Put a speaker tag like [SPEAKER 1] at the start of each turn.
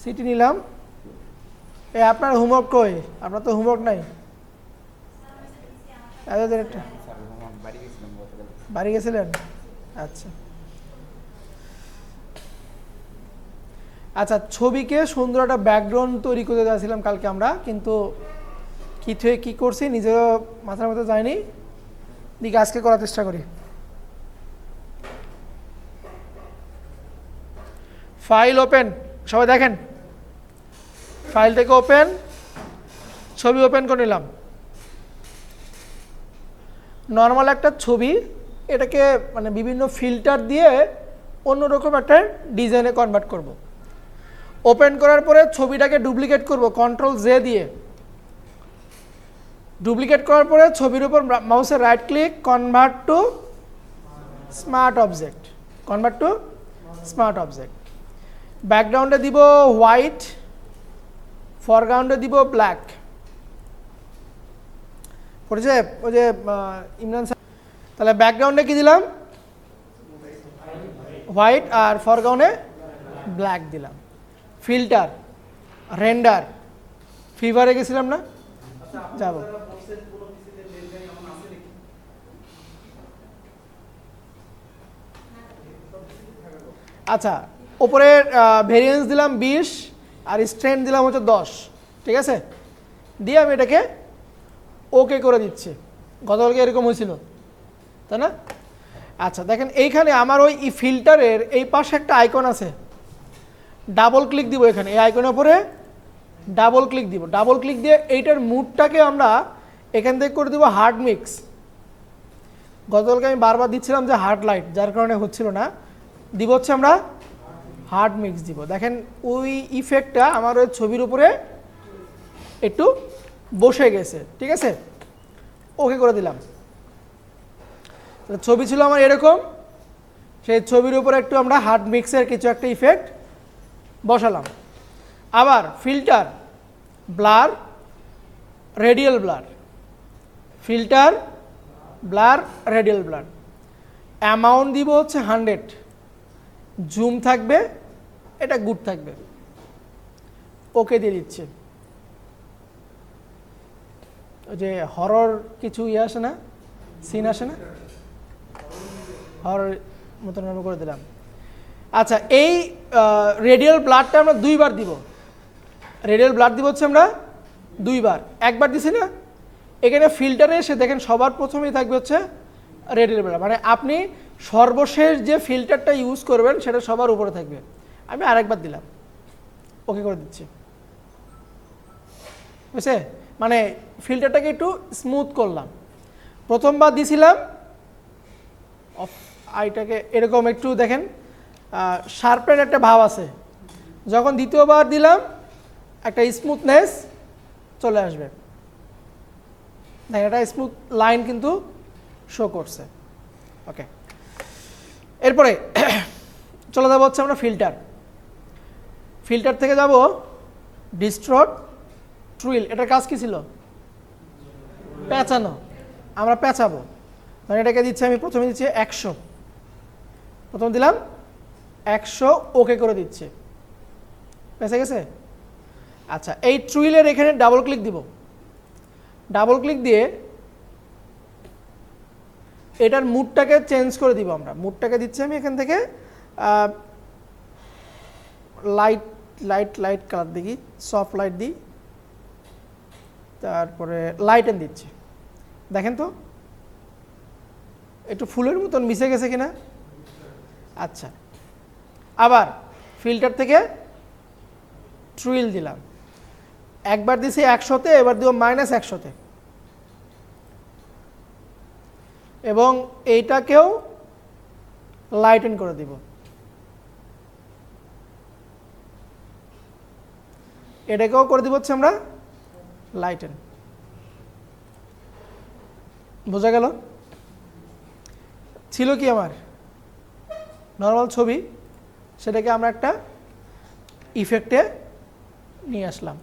[SPEAKER 1] City নিলাম। আপনার homework কই? আপনার তো হোমওয়ার্ক নাই। বাড়ি গেছিলেন? আচ্ছা আচ্ছা, ছবিকে সুন্দর একটা ব্যাকগ্রাউন্ড তৈরি করে দিয়েছিলাম কালকে আমরা, কিন্তু কি করছি নিজেরও মাথার মধ্যে যায়নি। দিকে আজকে করার চেষ্টা করি। ফাইল ওপেন, সবাই দেখেন ফাইলটাকে ওপেন, ছবি ওপেন করে নিলাম। নর্মাল একটা ছবি, এটাকে মানে বিভিন্ন ফিল্টার দিয়ে অন্যরকম একটা ডিজাইনে কনভার্ট করব। ওপেন করার পরে ছবিটাকে ডুপ্লিকেট করব কন্ট্রোল জে দিয়ে। ডুপ্লিকেট করার পরে ছবির উপর মাউসের right click, convert to smart object, convert to smart object. ব্যাকগ্রাউন্ডে দিব হোয়াইট, ফরগ্রাউন্ডে দিব ব্ল্যাক। পড়েছে ওই যে ইমরান স্যার? তাহলে ব্যাকগ্রাউন্ডে কি দিলাম? হোয়াইট, আর ফরগ্রাউন্ডে ব্ল্যাক দিলাম। ফিল্টার, রেন্ডার, ফিভারে গেছিলাম না? যাব। আচ্ছা, ওপরে ভেরিয়েন্স দিলাম 20 আর স্ট্রেন্থ দিলাম হচ্ছে 10, ঠিক আছে? দিয়ে আমি এটাকে ওকে করে দিচ্ছি। গতকালকে এরকম হয়েছিল, তাই না? আচ্ছা দেখেন, এইখানে আমার ওই ফিল্টারের এই পাশে একটা আইকন আছে, ডাবল ক্লিক দিব এখানে। এই আইকনের উপরে ডাবল ক্লিক দিব। ডাবল ক্লিক দিয়ে এইটার মুডটাকে আমরা এখান থেকে করে দিব হার্ড মিক্স। গতকালকে আমি বারবার দিচ্ছিলাম যে হার্ড লাইট, যার কারণে হচ্ছিল না। দিব হচ্ছে আমরা হার্ড মিক্স দিব। দেখেন ওই ইফেক্টটা আমার ওই ছবির উপরে একটু বসে গেছে, ঠিক আছে? ওকে করে দিলাম। ছবি ছিল আমার এরকম, সেই ছবির উপরে একটু আমরা হার্ড মিক্সের কিছু একটা ইফেক্ট বসালাম। আবার filter, blur, radial blur, filter, blur, radial blur. Amount দিব হচ্ছে 100, জুম থাকবে, এটা গুড থাকবে। ওকে দিয়ে দিচ্ছে। ওই যে হরর কিছু ইয়ে আসে না, সিন আসে না, হরর মতন আমি করে দিলাম। আচ্ছা, এই রেডিয়াল ব্লাডটা আমরা 2 বার দিব। রেডিয়াল ব্লাড দিব হচ্ছে আমরা 2 বার। একবার দিছি না? এখানে ফিল্টারে এসে দেখেন সবার প্রথমেই থাকবে হচ্ছে রেডিয়াল ব্লাড, মানে আপনি সর্বশেষ যে ফিল্টারটা ইউজ করবেন সেটা সবার উপরে থাকবে। আমি আরেকবার দিলাম, ওকে করে দিচ্ছি। বুঝছে? মানে ফিল্টারটাকে একটু স্মুথ করলাম। প্রথমবার দিছিলাম আইটাকে এরকম একটু দেখেন শার্পের একটা ভাব আছে। যখন দ্বিতীয়বার দিলাম একটা স্মুথনেস চলে আসবে। দেখেন একটা স্মুথ লাইন কিন্তু শো করছে। ওকে, এরপরে চলে যাবো হচ্ছে আমরা ফিল্টার। ফিল্টার থেকে যাব ডিস্ট্রট, টুইল। এটার কাজ কি ছিল? পেঁচানো। আমরা পেঁচাবো, মানে এটাকে দিচ্ছি আমি প্রথমে দিচ্ছি 100, প্রথম দিলাম 100, ওকে করে দিচ্ছে। পেঁচে গেছে? আচ্ছা, এই টুইলের এখানে ডাবল ক্লিক দিব। ডাবল ক্লিক দিয়ে এটার মুডটাকে চেঞ্জ করে দিব আমরা। মুডটাকে দিচ্ছি আমি এখান থেকে লাইট লাইট লাইট কালার দেখি, সফট লাইট দিই, তারপরে লাইটেন দিচ্ছি। দেখেন তো একটু ফুলের মতন মিশে গেছে কিনা? আচ্ছা, আবার ফিল্টার থেকে টুইল দিলাম। একবার দিছি 100-তে, এবার দিব -100-তে, এবং এইটাকেও লাইটেন করে দিব। এটাকেও করে দিব হচ্ছে আমরা লাইটেন। বোঝা গেল? ছিল কি আমার নর্মাল ছবি, সেটাকে আমরা একটা ইফেক্টে নিয়ে আসলাম।